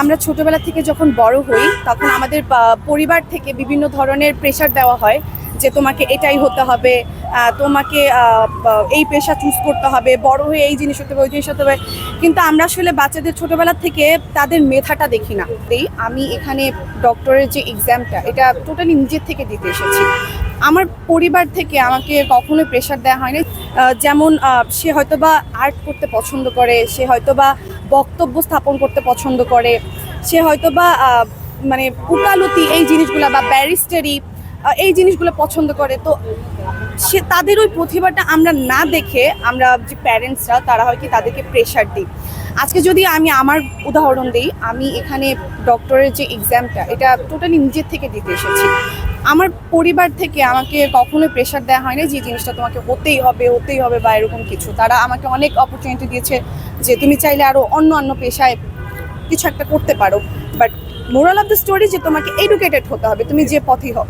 আমরা ছোটবেলা থেকে যখন বড় হই তখন আমাদের পরিবার থেকে বিভিন্ন ধরনের প্রেশার দেওয়া হয় যে তোমাকে এটাই হতে হবে, তোমাকে এই পেশা চুজ করতে হবে, বড় হয়ে এই জিনিস হতে হবে, ওই জিনিস হতে হবে। কিন্তু আমরা আসলে বাচ্চাদের ছোটবেলা থেকে তাদের মেধাটা দেখি না। আমি এখানে ডক্টরের যে এক্সামটা এটা টোটালি নিজের থেকে দিতে এসেছি। আমার পরিবার থেকে আমাকে কখনোই প্রেশার দেওয়া হয়নি। যেমন সে হয়তোবা আর্ট করতে পছন্দ করে, সে হয়তোবা বক্তব্য স্থাপন করতে পছন্দ করে, সে হয়তোবা মানে উকালতি এই জিনিসগুলো বা ব্যারিস্টারি এই জিনিসগুলো পছন্দ করে। তো সে তাদের ওই প্রতিভাটা আমরা না দেখে আমরা যে প্যারেন্টসরা তারা হয় কি তাদেরকে প্রেশার দিই। আজকে যদি আমি আমার উদাহরণ দিই, আমি এখানে ডক্টরের যে এক্সামটা এটা টোটালি নিজের থেকে দিতে এসেছি। আমার পরিবার থেকে আমাকে কখনোই প্রেশার দেওয়া হয় না যে জিনিসটা তোমাকে হতেই হবে বা এরকম কিছু। তারা আমাকে অনেক অপরচুনিটি দিয়েছে যে তুমি চাইলে আরও অন্য পেশায় কিছু একটা করতে পারো, but moral of the story যে তোমাকে এডুকেটেড হতে হবে, তুমি যে পথেই হোক।